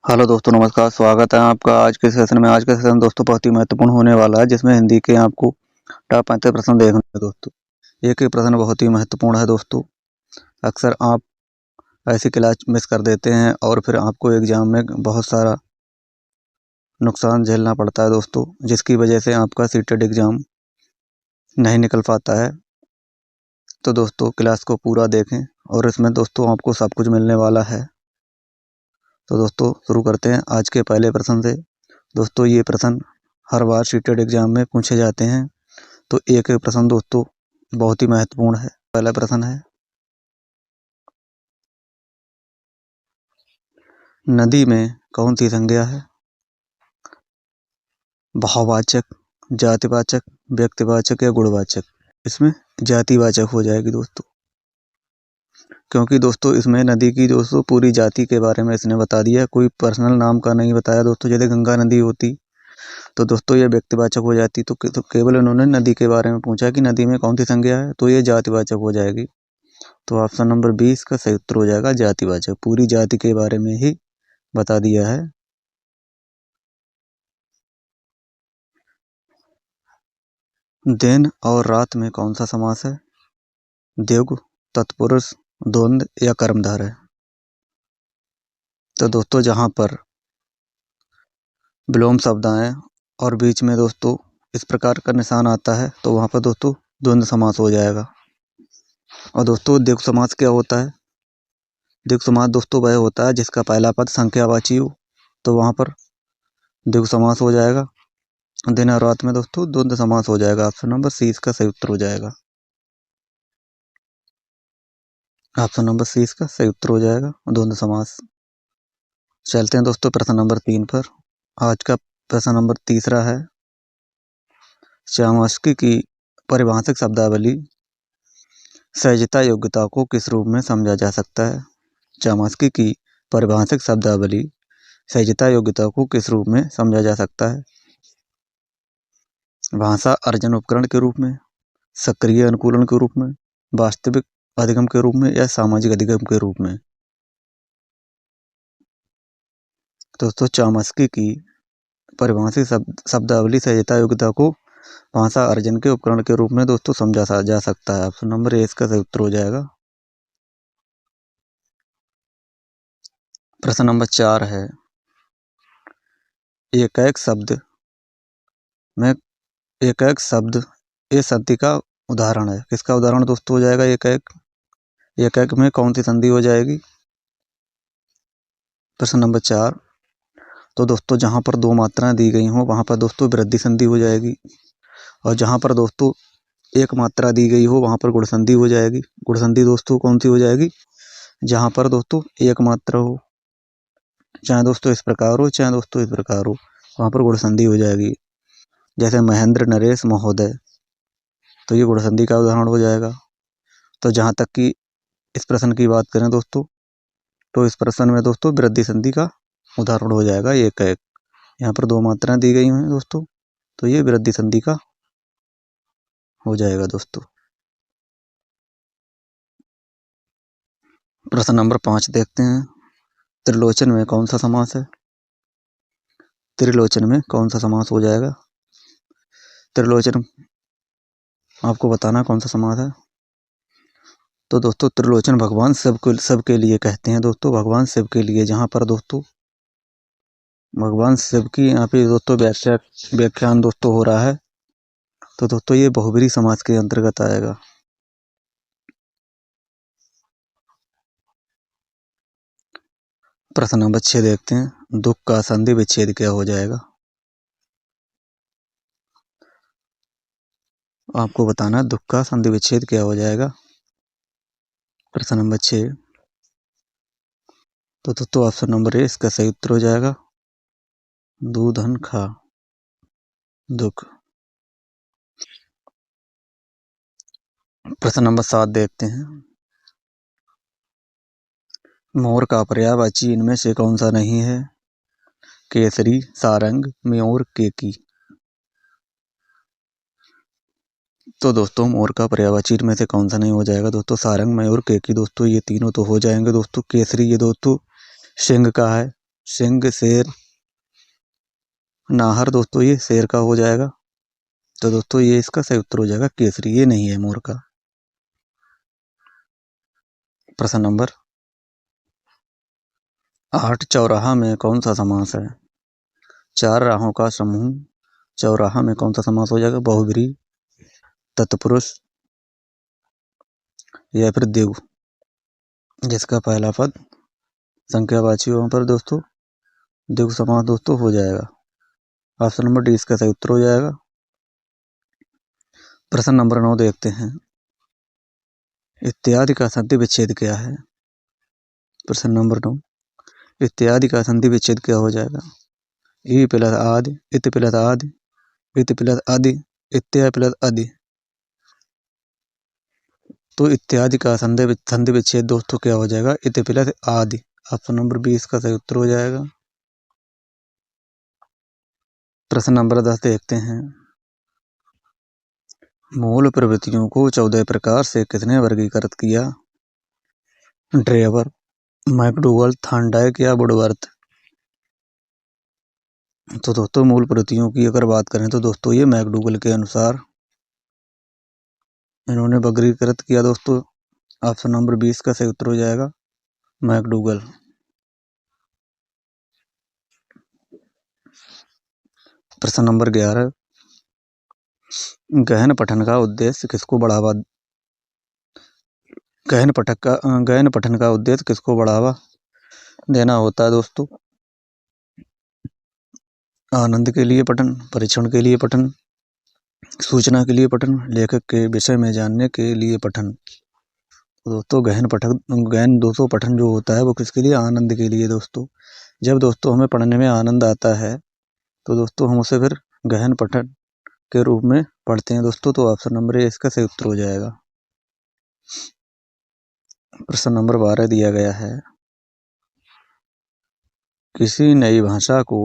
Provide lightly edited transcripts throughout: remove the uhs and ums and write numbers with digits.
Hello दोस्तों, नमस्कार। स्वागत है आपका आज के सेशन में। आज का सेशन दोस्तों बहुत ही महत्वपूर्ण होने वाला है, जिसमें हिंदी के आपको टॉप 35 प्रश्न देखने हैं दोस्तों। एक एक प्रश्न बहुत ही महत्वपूर्ण है दोस्तों। अक्सर आप ऐसी क्लास मिस कर देते हैं और फिर आपको एग्जाम में बहुत सारा नुकसान झेलना पड़ता है दोस्तों, जिसकी वजह से आपका सीटेट एग्जाम नहीं निकल पाता है। तो दोस्तों क्लास को पूरा देखें और इसमें दोस्तों आपको सब कुछ मिलने वाला है। तो दोस्तों शुरू करते हैं आज के पहले प्रश्न से। दोस्तों ये प्रश्न हर बार सीटेट एग्जाम में पूछे जाते हैं, तो एक एक प्रश्न दोस्तों बहुत ही महत्वपूर्ण है। पहला प्रश्न है, नदी में कौन सी संज्ञा है? भाववाचक, जातिवाचक, व्यक्तिवाचक या गुणवाचक? इसमें जातिवाचक हो जाएगी दोस्तों, क्योंकि दोस्तों इसमें नदी की दोस्तों पूरी जाति के बारे में इसने बता दिया, कोई पर्सनल नाम का नहीं बताया दोस्तों। जैसे गंगा नदी होती तो दोस्तों ये व्यक्तिवाचक हो जाती, तो केवल इन्होंने नदी के बारे में पूछा कि नदी में कौन सी संज्ञा है, तो ये जातिवाचक हो जाएगी। तो ऑप्शन नंबर 20 का सही उत्तर हो जाएगा जातिवाचक। पूरी जाति के बारे में ही बता दिया है। दिन और रात में कौन सा समास है? द्विगु, तत्पुरुष, द्वंद्व या कर्मधारय? तो दोस्तों जहां पर विलोम शब्द आए और बीच में दोस्तों इस प्रकार का निशान आता है, तो वहां पर दोस्तों द्वंद्व समास हो जाएगा। और दोस्तों द्विगु समास क्या होता है? द्विगु समास दोस्तों वह होता है जिसका पहला पद संख्यावाची हो, तो वहां पर द्विगु समास हो जाएगा। दिन और रात में दोस्तों द्वंद्व समास हो जाएगा। ऑप्शन नंबर सी इसका सही उत्तर हो जाएगा। ऑप्शन नंबर सी इसका सही उत्तर हो जाएगा, द्वंद्व समास। चलते हैं दोस्तों प्रश्न नंबर 3 पर। आज का प्रश्न नंबर तीसरा है, चामास्की की परिभाषिक शब्दावली सहजता योग्यता को किस रूप में समझा जा सकता है? चामास्की की परिभाषिक शब्दावली सहजता योग्यता को किस रूप में समझा जा सकता है? भाषा अर्जन उपकरण के रूप में, सक्रिय अनुकूलन के रूप में, वास्तविक अधिगम के रूप में या सामाजिक अधिगम के रूप में? दोस्तों चामास्की की परिभाषिक शब्दावली सहजता योग्यता को भाषा अर्जन के उपकरण के रूप में दोस्तों समझा जा सकता है। ऑप्शन नंबर ए इसका सही उत्तर हो जाएगा। प्रश्न नंबर 4 है, एक शब्द में एक शब्द ए संधि का उदाहरण है। किसका उदाहरण दोस्तों हो जाएगा? एक में कौन सी संधि हो जाएगी? प्रश्न नंबर 4, तो दोस्तों जहां पर दो मात्राएं दी गई हो वहां पर दोस्तों वृद्धि संधि हो जाएगी, और जहां पर दोस्तों एक मात्रा दी गई हो वहां पर गुण संधि हो जाएगी। गुण संधि दोस्तों कौन सी हो जाएगी? जहां पर दोस्तों एक मात्रा हो, चाहे दोस्तों इस प्रकार हो चाहे दोस्तों इस प्रकार हो, वहां पर गुण संधि हो जाएगी। जैसे महेंद्र नरेश महोदय, तो ये गुण संधि का उदाहरण हो जाएगा। तो जहां तक कि इस प्रश्न की बात करें दोस्तों, तो इस प्रश्न में दोस्तों वृद्धि संधि का उदाहरण हो जाएगा एक। यहाँ पर दो मात्राएं दी गई हैं दोस्तों, तो ये वृद्धि संधि का हो जाएगा दोस्तों। प्रश्न नंबर 5 देखते हैं, त्रिलोचन में कौन सा समास है? त्रिलोचन में कौन सा समास हो जाएगा? त्रिलोचन आपको बताना कौन सा समास है। तो दोस्तों त्रिलोचन भगवान सबके लिए कहते हैं दोस्तों, भगवान शिव के लिए। जहां पर दोस्तों भगवान शिव की यहाँ पे दोस्तों व्याख्यान दोस्तों हो रहा है, तो दोस्तों ये बहुब्रीहि समास के अंतर्गत आएगा। प्रश्न नंबर 6 देखते हैं, दुख का संधि विच्छेद क्या हो जाएगा? आपको बताना दुख का संधि विच्छेद क्या हो जाएगा। प्रश्न नंबर 6, तो दोस्तों ऑप्शन नंबर ए इसका सही उत्तर हो जाएगा, दूधन खा दुख। प्रश्न नंबर 7 देखते हैं, मोर का पर्यायवाची इनमें से कौन सा नहीं है? केसरी, सारंग, मयूर, केकी। तो दोस्तों मोर का पर्यायवाची में से कौन सा नहीं हो जाएगा? दोस्तों सारंग, मयूर, केकी दोस्तों ये तीनों तो हो जाएंगे दोस्तों। केसरी ये दोस्तों सिंह का है, सिंह, शेर, नाहर दोस्तों ये शेर का हो जाएगा। तो दोस्तों ये इसका सही उत्तर हो जाएगा केसरी, ये नहीं है मोर का। प्रश्न नंबर 8, चौराहा में कौन सा समास है? चार राहों का समूह चौराहा में कौन सा समास हो जाएगा? बहुब्रीहि, तत्पुरुष या फिर द्विगु, जिसका पहला पद संख्यावाची होने पर दोस्तों द्विगु समास दोस्तों हो जाएगा। ऑप्शन नंबर डी इसका सही उत्तर हो जाएगा। प्रश्न नंबर 9 देखते हैं। इत्यादि का संधि विच्छेद क्या है? प्रश्न नंबर 9, इत्यादि का संधि विच्छेद क्या हो जाएगा? ई प्लस आदि, इत प्लस आदि, इत प्लस आदि, इत्या प्लस आदि। तो इत्यादि का संधि विच्छेद दोस्तों क्या हो जाएगा? इत प्लस आदि। ऑप्शन नंबर बी इसका सही उत्तर हो जाएगा। प्रश्न नंबर 10 देखते हैं। मूल प्रवृत्तियों को 14 प्रकार से किसने वर्गीकृत किया? ड्रेवर, मैकडूगल, थॉर्नडाइक या वुडवर्थ। तो दोस्तों मूल प्रवृत्तियों की अगर बात करें तो दोस्तों ये मैकडूगल के अनुसार इन्होंने वर्गीकृत किया दोस्तों। ऑप्शन नंबर 20 का सही उत्तर हो जाएगा मैकडूगल। प्रश्न नंबर 11, गहन पठन का उद्देश्य किसको बढ़ावा देना होता है दोस्तों? आनंद के लिए पठन, परीक्षण के लिए पठन, सूचना के लिए पठन, लेखक के विषय में जानने के लिए पठन। दोस्तों गहन दोस्तों पठन जो होता है वो किसके लिए? आनंद के लिए दोस्तों। जब दोस्तों हमें पढ़ने में आनंद आता है तो दोस्तों हम उसे फिर गहन पठन के रूप में पढ़ते हैं दोस्तों। तो ऑप्शन नंबर ए इसका सही उत्तर हो जाएगा। प्रश्न नंबर 12 दिया गया है। किसी नई भाषा को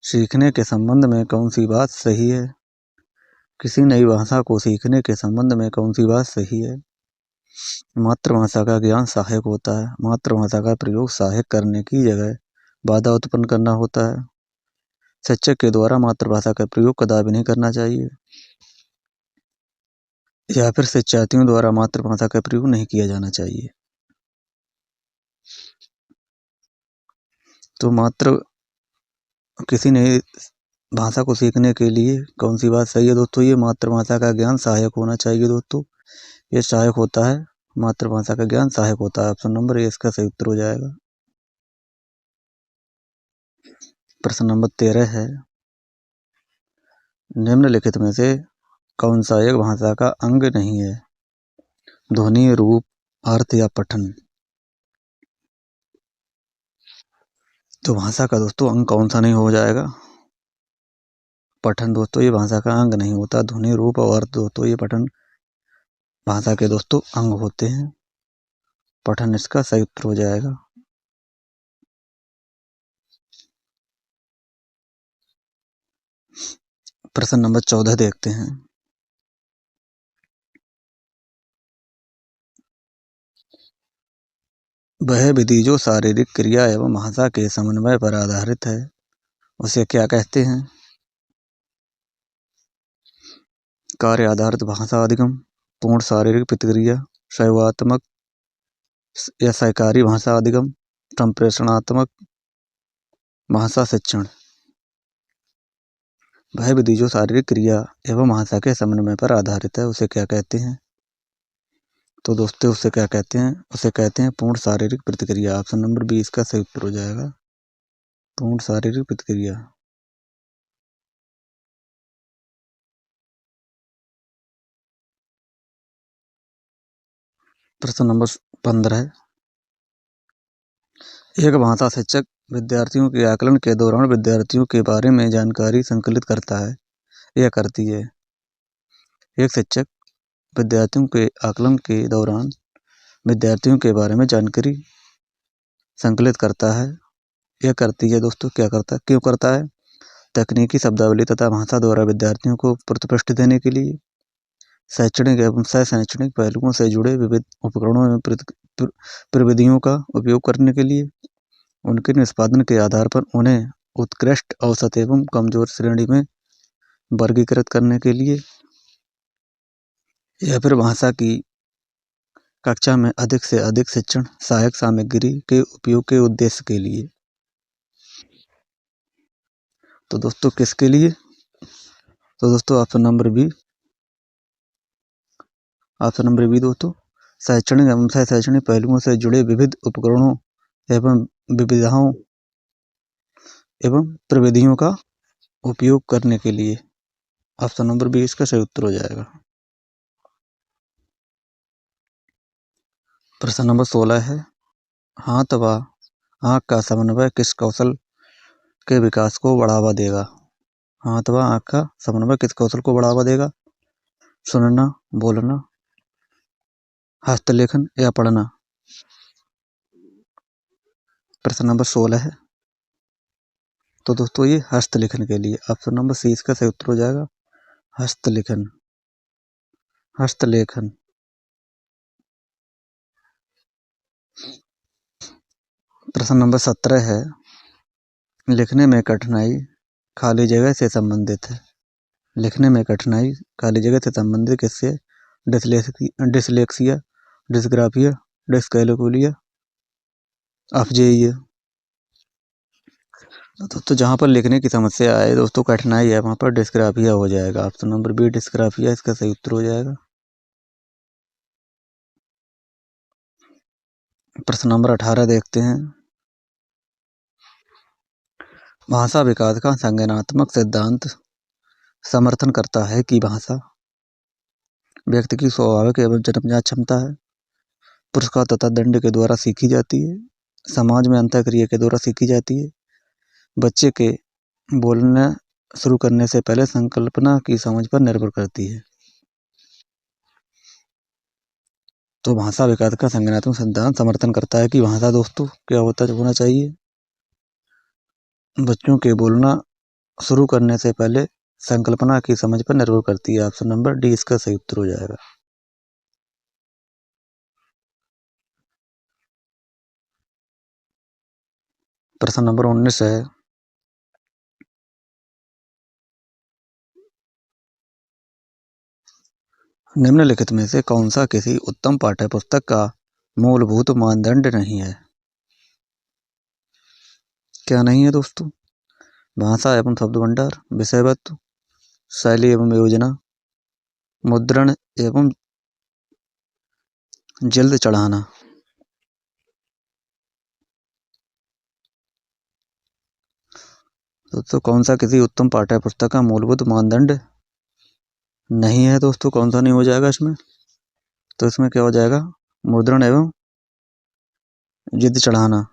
सीखने के संबंध में कौन सी बात सही है? किसी नई भाषा को सीखने के संबंध में कौन सी बात सही है? मातृभाषा का ज्ञान सहायक होता है। मातृभाषा का प्रयोग सहायक करने की जगह बाधा उत्पन्न करना होता है। शिक्षक के द्वारा मातृभाषा का प्रयोग कदापि नहीं करना चाहिए, या फिर शिक्षार्थियों द्वारा मातृभाषा का प्रयोग नहीं किया जाना चाहिए। तो किसी नई भाषा को सीखने के लिए कौन सी बात सही है दोस्तों? ये मातृभाषा का ज्ञान सहायक होना चाहिए दोस्तों। ये सहायक होता है, मातृभाषा का ज्ञान सहायक होता है। ऑप्शन नंबर ए इसका सही उत्तर हो जाएगा। प्रश्न नंबर 13 है। निम्नलिखित में से कौन सा एक भाषा का अंग नहीं है? ध्वनि, रूप, अर्थ या पठन। तो भाषा का दोस्तों अंग कौन सा नहीं हो जाएगा? पठन दोस्तों ये भाषा का अंग नहीं होता। ध्वनि, रूप और अर्थ दोस्तों ये पठन भाषा के दोस्तों अंग होते हैं। पठन इसका सही उत्तर हो जाएगा। प्रश्न नंबर 14 देखते हैं। वह विधि जो शारीरिक क्रिया एवं भाषा के समन्वय पर आधारित है उसे क्या कहते हैं? कार्य आधारित भाषा अधिगम, पूर्ण शारीरिक प्रतिक्रिया, शैवात्मक या सहकारी भाषा अधिगम, संप्रेषणात्मक भाषा शिक्षण। वह विधि जो शारीरिक क्रिया एवं भाषा के समन्वय पर आधारित है उसे क्या कहते हैं? तो दोस्तों उसे क्या कहते हैं? उसे कहते हैं पूर्ण शारीरिक प्रतिक्रिया। ऑप्शन नंबर बी इसका सही उत्तर हो जाएगा, पूर्ण शारीरिक प्रतिक्रिया। प्रश्न नंबर 15 है। एक भाषा शिक्षक विद्यार्थियों के आकलन के दौरान विद्यार्थियों के बारे में जानकारी संकलित करता है या करती है। एक शिक्षक विद्यार्थियों के आकलन के दौरान विद्यार्थियों के बारे में जानकारी संकलित करता है या करती है दोस्तों। क्या करता है, क्यों करता है? तकनीकी शब्दावली तथा भाषा द्वारा विद्यार्थियों को प्रतिपुष्टि देने के लिए, शैक्षणिक एवं शैक्षणिक पहलुओं से जुड़े विविध उपकरणों एवं प्रविधियों का उपयोग करने के लिए, उनके निष्पादन के आधार पर उन्हें उत्कृष्ट, औसत एवं कमजोर श्रेणी में वर्गीकृत करने के लिए, या फिर भाषा की कक्षा में अधिक से अधिक शिक्षण सहायक सामग्री के उपयोग के उद्देश्य के लिए। तो दोस्तों किसके लिए? तो दोस्तों ऑप्शन नंबर बी दोस्तों शैक्षणिक एवं शैक्षणिक पहलुओं से जुड़े विविध उपकरणों एवं विविधाओं एवं प्रविधियों का उपयोग करने के लिए। ऑप्शन नंबर बी इसका सही उत्तर हो जाएगा। प्रश्न नंबर 16 है, हाथ व आँख का समन्वय किस कौशल के विकास को बढ़ावा देगा? हाथ व आँख का समन्वय किस कौशल को बढ़ावा देगा? सुनना, बोलना, हस्तलेखन या पढ़ना? प्रश्न नंबर 16 है, तो दोस्तों ये हस्तलेखन के लिए। ऑप्शन नंबर सी इसका सही उत्तर हो जाएगा, हस्तलेखन। प्रश्न नंबर 17 है, लिखने में कठिनाई खाली जगह से संबंधित है। लिखने में कठिनाई खाली जगह से संबंधित किससे? Dyslexia, dysgraphia, dyscalculia, aphasia. दोस्तों जहाँ पर लिखने की समस्या आए दोस्तों, कठिनाई है, वहाँ पर डिस्ग्राफिया हो जाएगा। ऑप्शन नंबर बी डिस्ग्राफिया इसका सही उत्तर हो जाएगा। प्रश्न नंबर 18 देखते हैं, भाषा विकास का संज्ञानात्मक सिद्धांत समर्थन करता है कि भाषा व्यक्ति की स्वाभाविक एवं जन्मजात क्षमता है, पुरस्कार तथा दंड के द्वारा सीखी जाती है, समाज में अंतःक्रिया के द्वारा सीखी जाती है, बच्चे के बोलना शुरू करने से पहले संकल्पना की समझ पर निर्भर करती है। तो भाषा विकास का संज्ञानात्मक सिद्धांत समर्थन करता है कि भाषा दोस्तों क्या होना चाहिए? बच्चों के बोलना शुरू करने से पहले संकल्पना की समझ पर निर्भर करती है। ऑप्शन नंबर डी इसका सही उत्तर हो जाएगा। प्रश्न नंबर 19 है, निम्नलिखित में से कौन सा किसी उत्तम पाठ्य पुस्तक का मूलभूत मानदंड नहीं है? क्या नहीं है दोस्तों? भाषा एवं शब्द भंडार, विषय वस्तु, शैली एवं योजना, मुद्रण एवं जल्द चढ़ाना। दोस्तों कौन सा किसी उत्तम पाठ्य पुस्तक का मूलभूत मानदंड नहीं है दोस्तों? कौन सा नहीं हो जाएगा इसमें? तो इसमें क्या हो जाएगा? मुद्रण एवं जिद चढ़ाना।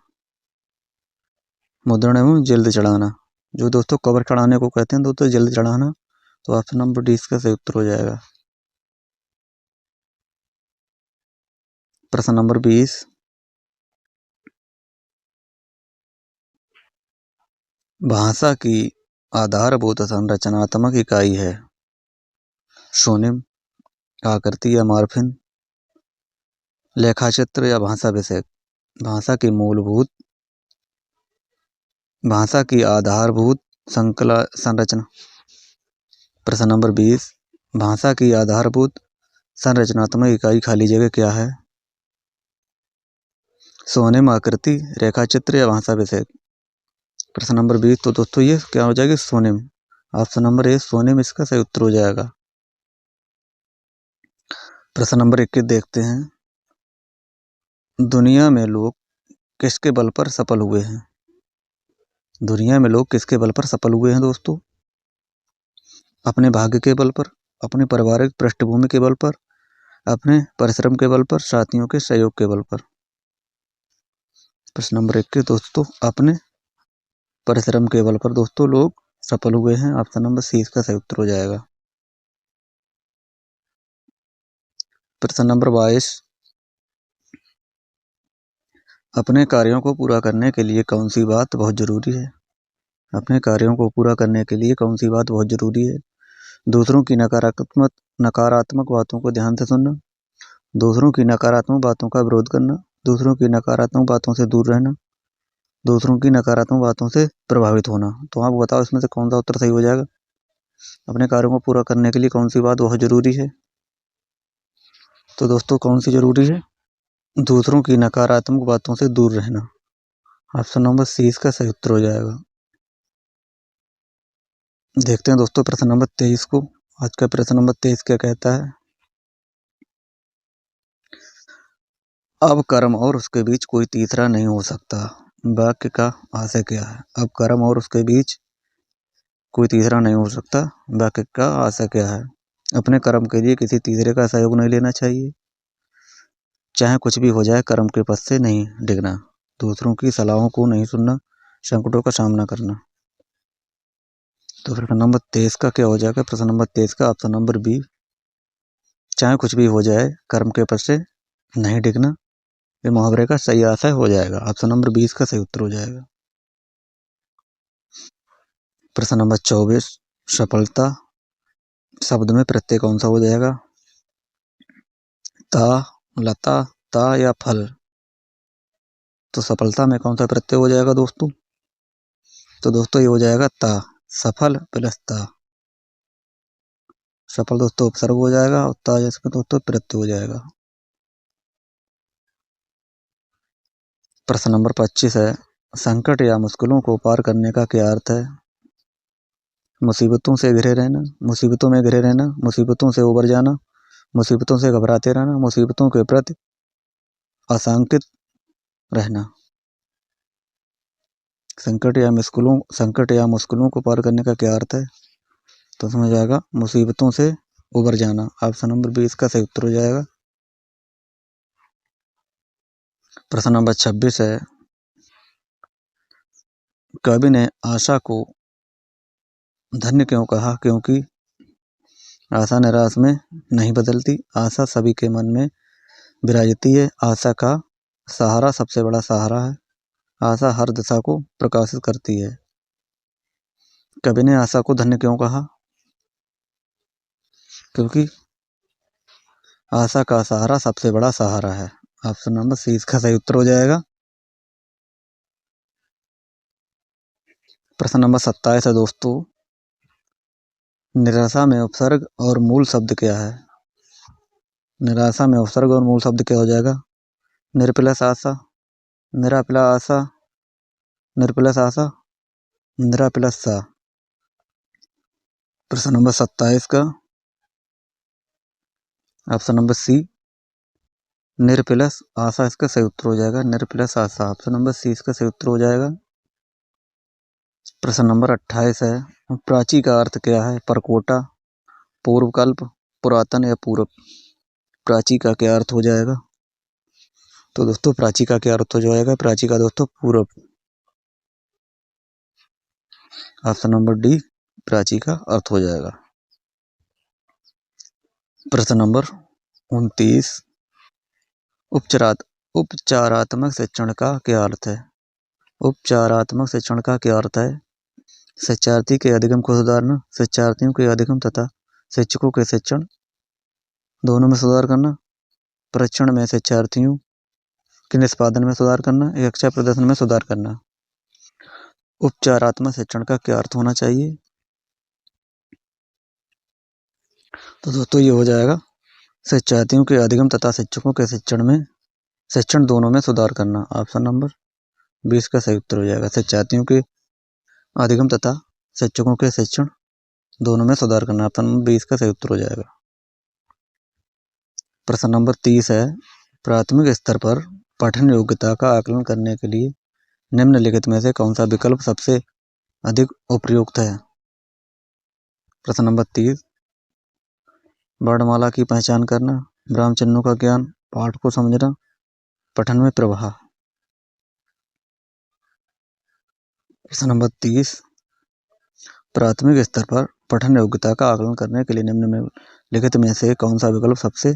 मुद्रण एवं जल्द चढ़ाना, जो दोस्तों कवर चढ़ाने को कहते हैं दोस्तों, जल्द चढ़ाना। तो ऑप्शन नंबर डी इसका सही उत्तर हो जाएगा। प्रश्न नंबर 20, भाषा की आधारभूत संरचनात्मक इकाई है स्वनिम, आकृति या मॉर्फीम, लेखाचित्र या भाषा विषय? भाषा की आधारभूत संरचना। प्रश्न नंबर 20, भाषा की आधारभूत संरचनात्मक इकाई खाली जगह क्या है? स्वनिम, आकृति, रेखाचित्र या भाषा विषय? प्रश्न नंबर 20, तो दोस्तों ये क्या हो जाएगी? स्वनिम। ऑप्शन नंबर ए स्वनिम इसका सही उत्तर हो जाएगा। प्रश्न नंबर 21 देखते हैं, दुनिया में लोग किसके बल पर सफल हुए हैं? दुनिया में लोग किसके बल पर सफल हुए हैं दोस्तों? अपने भाग्य के बल पर, अपने पारिवारिक पृष्ठभूमि के बल पर, अपने परिश्रम के बल पर, साथियों के सहयोग के बल पर? प्रश्न नंबर 21 दोस्तों अपने परिश्रम के बल पर दोस्तों लोग सफल हुए हैं। ऑप्शन नंबर सी इसका सही उत्तर हो जाएगा। प्रश्न नंबर 22, अपने कार्यों को पूरा करने के लिए कौन सी बात बहुत जरूरी है? अपने कार्यों को पूरा करने के लिए कौन सी बात बहुत जरूरी है? दूसरों की नकारात्मक बातों को ध्यान से सुनना, दूसरों की नकारात्मक बातों का विरोध करना, दूसरों की नकारात्मक बातों से दूर रहना, दूसरों की नकारात्मक बातों से प्रभावित होना। तो आप बताओ इसमें से कौन सा उत्तर सही हो जाएगा। अपने कार्यों को पूरा करने के लिए कौन सी बात बहुत जरूरी है। तो दोस्तों कौन सी जरूरी है, दूसरों की नकारात्मक बातों से दूर रहना। ऑप्शन नंबर सी इसका सही उत्तर हो जाएगा। देखते हैं दोस्तों प्रश्न नंबर 23 को। आज का प्रश्न नंबर 23 क्या कहता है। अब कर्म और उसके बीच कोई तीसरा नहीं हो सकता। वाक्य का आशय क्या है। अब कर्म और उसके बीच कोई तीसरा नहीं हो सकता। वाक्य का आशय क्या है। अपने कर्म के लिए किसी तीसरे का सहयोग नहीं लेना चाहिए। चाहे कुछ भी हो जाए कर्म के पथ से नहीं डिगना। दूसरों की सलाहों को नहीं सुनना। संकटों का सामना करना। तो प्रश्न नंबर 23 का क्या हो जाएगा। प्रश्न नंबर 23 का ऑप्शन नंबर बी, चाहे कुछ भी हो जाए कर्म के पथ से नहीं डिगना, ये मुहावरे का सही आशय हो जाएगा। ऑप्शन नंबर 20 का सही उत्तर हो जाएगा। प्रश्न नंबर 24, सफलता शब्द में प्रत्यय कौन सा हो जाएगा। ता, लता, ता या फल। तो सफलता में कौन सा प्रत्यय हो जाएगा दोस्तों। तो दोस्तों ये हो जाएगा ता। सफल प्लस ता। सफल दोस्तों उपसर्ग हो जाएगा और ता इसमें दोस्तों प्रत्यय हो जाएगा। प्रश्न नंबर 25 है, संकट या मुश्किलों को पार करने का क्या अर्थ है। मुसीबतों से घिरे रहना, मुसीबतों में घिरे रहना, मुसीबतों से उबर जाना, मुसीबतों से घबराते रहना, मुसीबतों के प्रति आशंकित रहना। संकट या मुश्किलों को पार करने का क्या अर्थ है। तो समझ आएगा मुसीबतों से उबर जाना। ऑप्शन नंबर 20 का सही उत्तर हो जाएगा। प्रश्न नंबर 26 है, कवि ने आशा को धन्य क्यों कहा। क्योंकि आशा निराश में नहीं बदलती, आशा सभी के मन में विराजती है, आशा का सहारा सबसे बड़ा सहारा है, आशा हर दिशा को प्रकाशित करती है। कवि ने आशा को धन्य क्यों कहा। क्योंकि आशा का सहारा सबसे बड़ा सहारा है। ऑप्शन नंबर सी इसका सही उत्तर हो जाएगा। प्रश्न नंबर 27 है दोस्तों, निराशा में उपसर्ग और मूल शब्द क्या है। निराशा में उपसर्ग और मूल शब्द क्या हो जाएगा। निर्प्लस आशा, निरा प्लस आशा, निर्प्लस आशा, निरा प्लस सा। प्रश्न नंबर 27 का ऑप्शन नंबर सी निर्प्लस आशा इसका सही उत्तर हो जाएगा। निर्प्लस आशा ऑप्शन नंबर सी इसका सही उत्तर हो जाएगा। प्रश्न नंबर 28 है, प्राची का अर्थ क्या है। परकोटा, पूर्वकल्प, पुरातन या पूरब। प्राची का क्या अर्थ हो जाएगा। तो दोस्तों प्राची का क्या अर्थ हो जाएगा। प्राची का दोस्तों पूरब। ऑप्शन नंबर डी प्राची का अर्थ हो जाएगा। प्रश्न नंबर 29, उपचारात्मक शिक्षण का क्या अर्थ है। उपचारात्मक शिक्षण का क्या अर्थ है। शिक्षार्थी के अधिगम को सुधारना, शिक्षार्थियों के अधिगम तथा शिक्षकों के शिक्षण दोनों में सुधार करना, परीक्षण में शिक्षार्थियों के निष्पादन में सुधार करना, कक्षा प्रदर्शन में सुधार करना। उपचारात्मक शिक्षण का क्या अर्थ होना चाहिए। तो दोस्तों ये हो जाएगा शिक्षार्थियों के अधिगम तथा शिक्षकों के शिक्षण दोनों में सुधार करना। ऑप्शन नंबर 20 का सही उत्तर हो जाएगा। शिक्षार्थियों के अधिगम तथा शिक्षकों के शिक्षण दोनों में सुधार करना। ऑप्शन नंबर 20 का सही उत्तर हो जाएगा। प्रश्न नंबर 30 है, प्राथमिक स्तर पर पठन योग्यता का आकलन करने के लिए निम्नलिखित में से कौन सा विकल्प सबसे अधिक उपयुक्त है। प्रश्न नंबर 30, वर्णमाला की पहचान करना, विराम चिन्हों का ज्ञान, पाठ को समझना, पठन में प्रवाह। प्रश्न नंबर 30, प्राथमिक स्तर पर पठन योग्यता का आकलन करने के लिए निम्नलिखित में से कौन सा विकल्प सबसे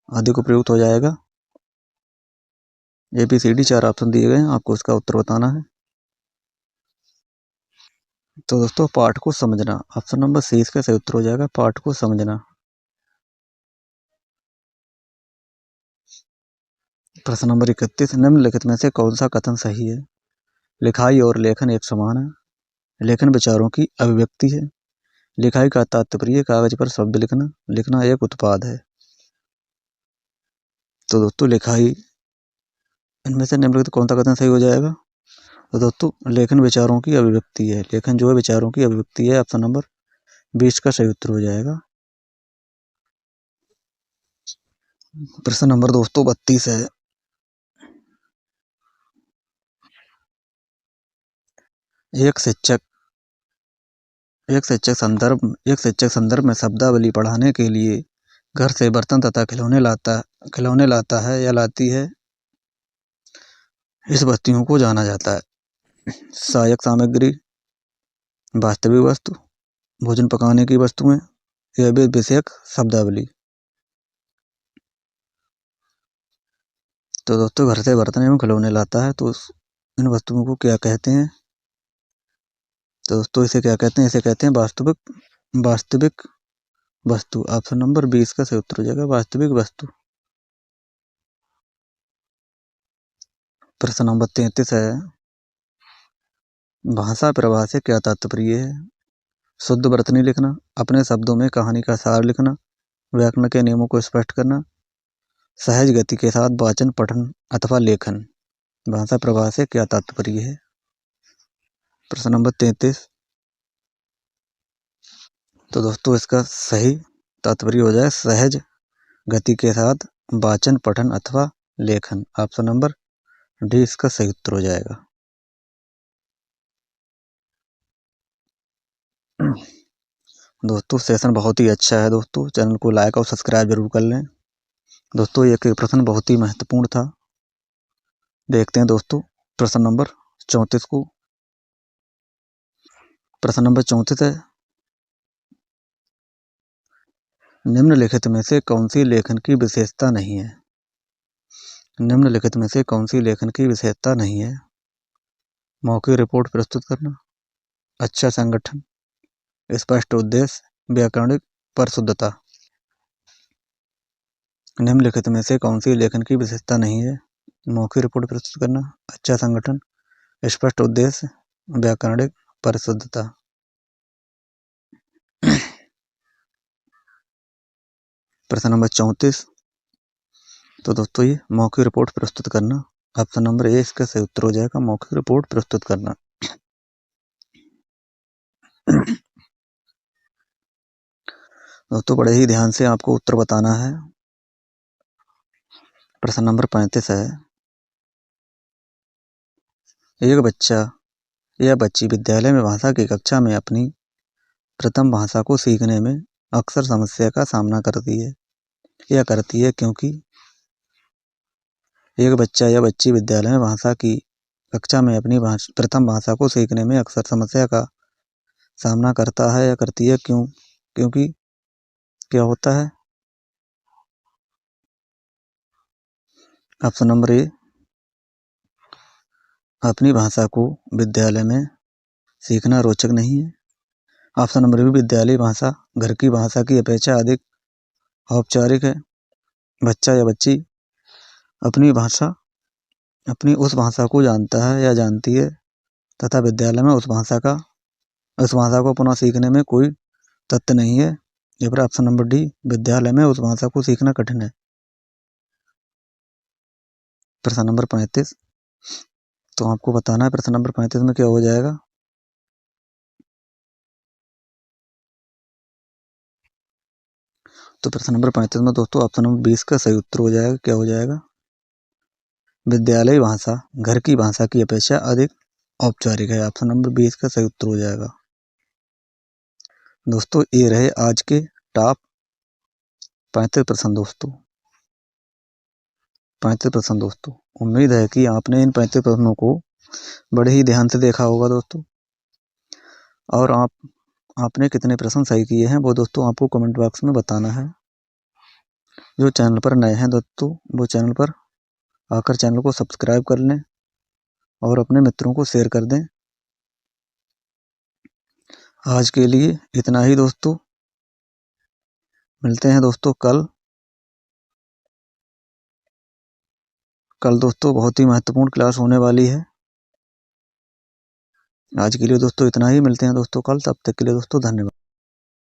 अधिक उपयुक्त हो जाएगा। ABCD 4 ऑप्शन दिए गए हैं, आपको इसका उत्तर बताना है। तो दोस्तों पाठ को समझना, ऑप्शन नंबर सी इसका सही उत्तर हो जाएगा। पाठ को समझना। प्रश्न नंबर 31, निम्नलिखित में से कौन सा कथन सही है। लिखाई और लेखन एक समान है। लेखन विचारों की अभिव्यक्ति है। लिखाई का तात्पर्य कागज पर शब्द लिखना। लिखना एक उत्पाद है। तो दोस्तों लिखाई, इनमें से निम्नलिखित कौन सा कथन सही हो जाएगा? तो दोस्तों लेखन विचारों की अभिव्यक्ति है। लेखन जो है विचारों की अभिव्यक्ति है। ऑप्शन नंबर 20 का सही उत्तर हो जाएगा। प्रश्न नंबर दोस्तों 32 है। एक शिक्षक संदर्भ में शब्दावली पढ़ाने के लिए घर से बर्तन तथा खिलौने लाता है या लाती है। इस वस्तुओं को जाना जाता है। सहायक सामग्री, वास्तविक वस्तु, भोजन पकाने की वस्तुएं या विषयक शब्दावली। तो दोस्तों घर से बर्तन एवं खिलौने लाता है, तो इन वस्तुओं को क्या कहते हैं? तो दोस्तों इसे क्या कहते हैं? इसे कहते हैं वास्तविक वस्तु। ऑप्शन नंबर 20 का सही उत्तर हो जाएगा, वास्तविक वस्तु। प्रश्न नंबर 33 है। भाषा प्रवाह से क्या तात्पर्य है? शुद्ध वर्तनी लिखना, अपने शब्दों में कहानी का सार लिखना, व्याकरण के नियमों को स्पष्ट करना, सहज गति के साथ वाचन, पठन अथवा लेखन। भाषा प्रवाह से क्या तात्पर्य है? प्रश्न नंबर 33। तो दोस्तों इसका सही तात्पर्य हो जाए सहज गति के साथ वाचन, पठन अथवा लेखन। ऑप्शन नंबर डी इसका सही उत्तर हो जाएगा। दोस्तों सेशन बहुत ही अच्छा है। दोस्तों चैनल को लाइक और सब्सक्राइब जरूर कर लें। दोस्तों एक प्रश्न बहुत ही महत्वपूर्ण था। देखते हैं दोस्तों प्रश्न नंबर 34 को। प्रश्न नंबर 34 है। निम्नलिखित में से कौन सी लेखन की विशेषता नहीं है? निम्नलिखित में से कौन सी लेखन की विशेषता नहीं है? मौखिक रिपोर्ट प्रस्तुत करना, अच्छा संगठन, स्पष्ट उद्देश्य, व्याकरणिक परिशुद्धता। निम्नलिखित में से कौन सी लेखन की विशेषता नहीं है? मौखिक रिपोर्ट प्रस्तुत करना, अच्छा संगठन, स्पष्ट उद्देश्य, व्याकरणिक परिशुद्धता। प्रश्न नंबर 34। तो दोस्तों ये मौखिक रिपोर्ट प्रस्तुत करना। ऑप्शन नंबर ए इसका सही उत्तर हो जाएगा, मौखिक रिपोर्ट प्रस्तुत करना। दोस्तों बड़े ही ध्यान से आपको उत्तर बताना है। प्रश्न नंबर 35 है। एक बच्चा या बच्ची विद्यालय में भाषा की कक्षा में अपनी प्रथम भाषा को सीखने में अक्सर समस्या का सामना करती है क्योंकि एक बच्चा या बच्ची विद्यालय में भाषा की कक्षा में अपनी प्रथम भाषा को सीखने में अक्सर समस्या का सामना करता है या करती है क्योंकि क्या होता है? ऑप्शन नंबर ए अपनी भाषा को विद्यालय में सीखना रोचक नहीं है। ऑप्शन नंबर बी विद्यालय भाषा घर की भाषा की अपेक्षा अधिक औपचारिक है। बच्चा या बच्ची अपनी उस भाषा को जानता है या जानती है तथा विद्यालय में उस भाषा को पुनः सीखने में कोई तथ्य नहीं है। या फिर ऑप्शन नंबर डी विद्यालय में उस भाषा को सीखना कठिन है। प्रश्न नंबर 35। तो आपको बताना है प्रश्न नंबर 35 में क्या हो जाएगा। तो प्रश्न नंबर 35 में दोस्तों ऑप्शन नंबर 20 का सही उत्तर हो जाएगा। क्या हो जाएगा? विद्यालय भाषा घर की भाषा की अपेक्षा अधिक औपचारिक है। ऑप्शन नंबर 20 का सही उत्तर हो जाएगा। दोस्तों ये रहे आज के टॉप 35 प्रश्न। दोस्तों उम्मीद है कि आपने इन 35 प्रश्नों को बड़े ही ध्यान से देखा होगा दोस्तों। और आपने कितने प्रश्न सही किए हैं वो दोस्तों आपको कमेंट बॉक्स में बताना है। जो चैनल पर नए हैं दोस्तों वो चैनल पर आकर चैनल को सब्सक्राइब कर लें और अपने मित्रों को शेयर कर दें। आज के लिए इतना ही दोस्तों। मिलते हैं दोस्तों कल दोस्तों बहुत ही महत्वपूर्ण क्लास होने वाली है। आज के लिए दोस्तों इतना ही, मिलते हैं दोस्तों कल, तब तक के लिए दोस्तों धन्यवाद।